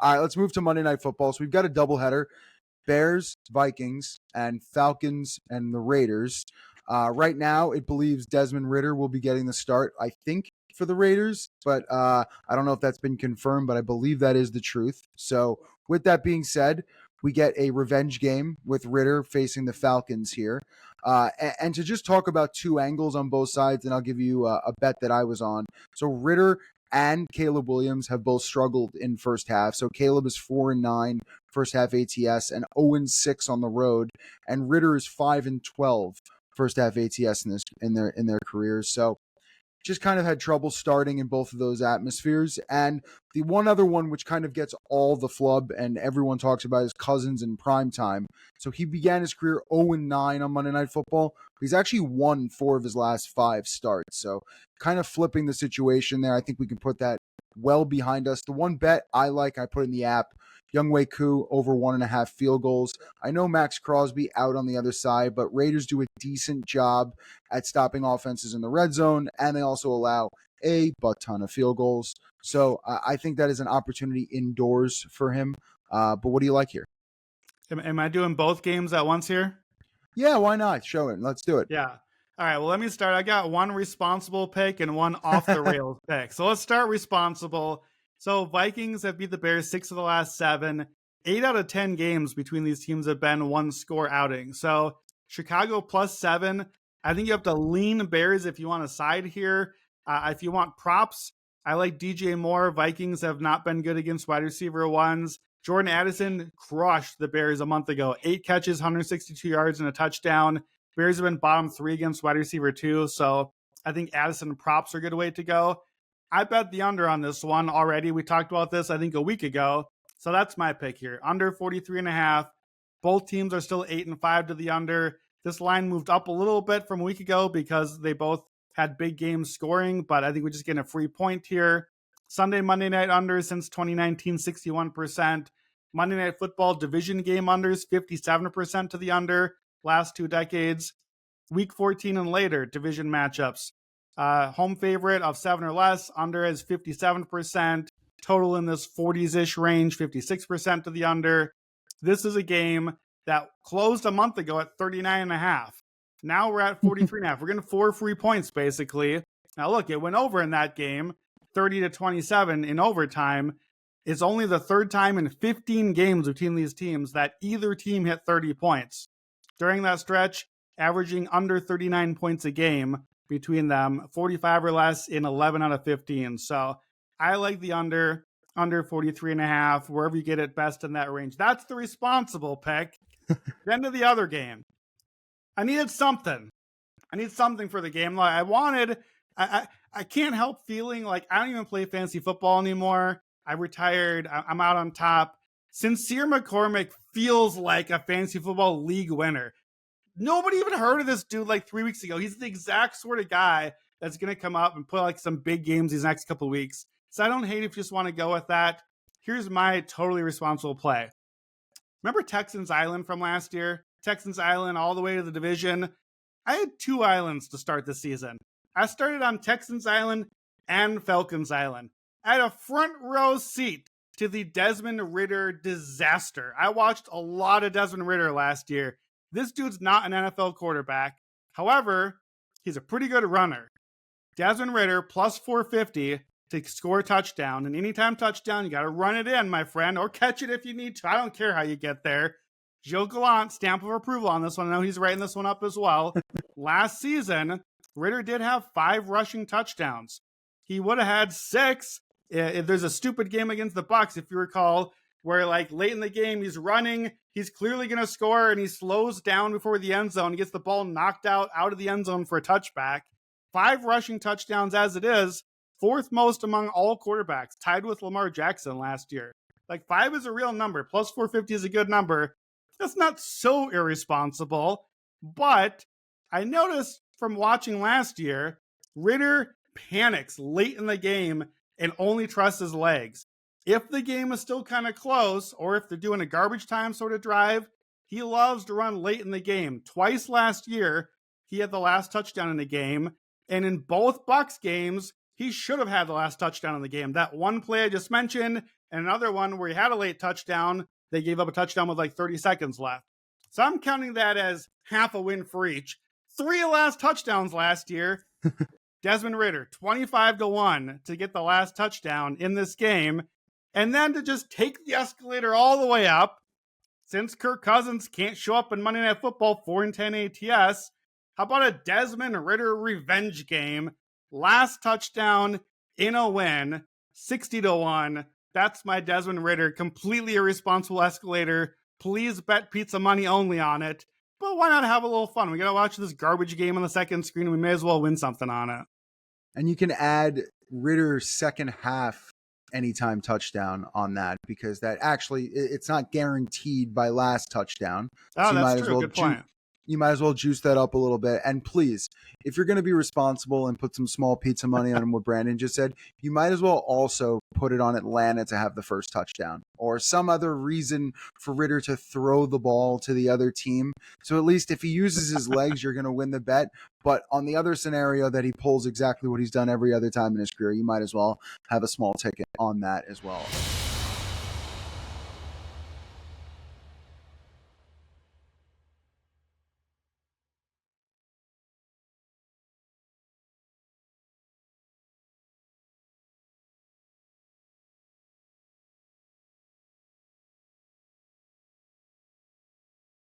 All right, let's move to Monday Night Football. So we've got a doubleheader. Bears, Vikings, and Falcons and the Raiders. Right now, it believes Desmond Ridder will be getting the start, I think, for the Raiders, but I don't know if that's been confirmed, but I believe that is the truth. So with that being said, we get a revenge game with Ridder facing the Falcons here. And to just talk about two angles on both sides, and I'll give you a bet that I was on. So Ridder and Caleb Williams have both struggled in first half. So Caleb is 4-9 first half ATS and 0-6 on the road, and Ridder is 5-12 first half ATS in their careers. So just kind of had trouble starting in both of those atmospheres. And the one other one which kind of gets all the flub and everyone talks about is Cousins in prime time. So he began his career 0-9 on Monday Night Football. He's actually won 4 of his last 5 starts. So kind of flipping the situation there. I think we can put that well behind us. The one bet I put in the app, Younghoe Koo over 1.5 field goals. I know Max Crosby out on the other side, but Raiders do a decent job at stopping offenses in the red zone, and they also allow a butt ton of field goals. So I think that is an opportunity indoors for him. But what do you like here? Am I doing both games at once here? Yeah, why not? Show it. Let's do it. Yeah. All right, well, let me start. I got one responsible pick and one off the rails pick. So let's start responsible. So Vikings have beat the Bears 6 of the last 7. 8 out of 10 games between these teams have been one score outing. So Chicago +7. I think you have to lean Bears if you want a side here. If you want props, I like DJ Moore. Vikings have not been good against wide receiver ones. Jordan Addison crushed the Bears a month ago. 8 catches, 162 yards, and a touchdown. Bears have been bottom 3 against wide receiver 2. So I think Addison props are a good way to go. I bet the under on this one already. We talked about this, I think, a week ago. So that's my pick here. Under 43.5. Both teams are still 8-5 to the under. This line moved up a little bit from a week ago because they both had big games scoring, but I think we're just getting a free point here. Sunday, Monday night unders since 2019, 61%. Monday Night Football division game unders, 57% to the under last 2 decades. Week 14 and later, division matchups. Home favorite of 7 or less, under is 57%. Total in this 40s-ish range, 56% to the under. This is a game that closed a month ago at 39.5. Now we're at 43.5. We're getting 4 free points, basically. Now, look, it went over in that game, 30-27 in overtime. It's only the 3rd time in 15 games between these teams that either team hit 30 points. During that stretch, averaging under 39 points a game between them, 45 or less in 11 out of 15. So I like the under 43.5, wherever you get it best in that range. That's the responsible pick. Then to the other game. I needed something. I need something for the game. Like I can't help feeling like I don't even play fantasy football anymore. I retired. I'm out on top. Sincere McCormick feels like a fantasy football league winner. Nobody even heard of this dude like 3 weeks ago. He's the exact sort of guy that's going to come up and play like some big games these next couple of weeks. So I don't hate if you just want to go with that. Here's my totally responsible play. Remember Texans Island from last year? Texans Island all the way to the division. I had 2 islands to start the season. I started on Texans Island and Falcons Island. I had a front row seat to the Desmond Ridder disaster. I watched a lot of Desmond Ridder last year. This dude's not an NFL quarterback. However, he's a pretty good runner. Desmond Ridder plus 450 to score a touchdown. And anytime touchdown, you got to run it in, my friend, or catch it if you need to. I don't care how you get there. Joe Gallant, stamp of approval on this one. I know he's writing this one up as well. Last season, Ridder did have 5 rushing touchdowns. He would have had 6 if there's a stupid game against the Bucs, if you recall, where like late in the game, he's running, he's clearly going to score, and he slows down before the end zone. He gets the ball knocked out of the end zone for a touchback. 5 rushing touchdowns as it is, 4th most among all quarterbacks, tied with Lamar Jackson last year. Like 5 is a real number. Plus 450 is a good number. That's not so irresponsible, but I noticed from watching last year, Ridder panics late in the game and only trusts his legs. If the game is still kind of close, or if they're doing a garbage time sort of drive, he loves to run late in the game. Twice last year, he had the last touchdown in the game, and in both Bucs games, he should have had the last touchdown in the game. That one play I just mentioned, and another one where he had a late touchdown. They gave up a touchdown with like 30 seconds left. So I'm counting that as half a win for each. 3 last touchdowns last year. Desmond Ridder, 25-1 to get the last touchdown in this game. And then to just take the escalator all the way up, since Kirk Cousins can't show up in Monday Night Football 4-10 ATS, how about a Desmond Ridder revenge game? Last touchdown in a win, 60-1. That's my Desmond Ridder, completely irresponsible escalator. Please bet pizza money only on it. But why not have a little fun? We got to watch this garbage game on the second screen. We may as well win something on it. And you can add Ritter's second half anytime touchdown on that, because that actually, it's not guaranteed by last touchdown. Oh, so that's true. Good point. You might as well juice that up a little bit. And please, if you're going to be responsible and put some small pizza money on what Brandon just said, you might as well also put it on Atlanta to have the first touchdown, or some other reason for Ridder to throw the ball to the other team. So at least if he uses his legs, you're going to win the bet. But on the other scenario that he pulls exactly what he's done every other time in his career, you might as well have a small ticket on that as well.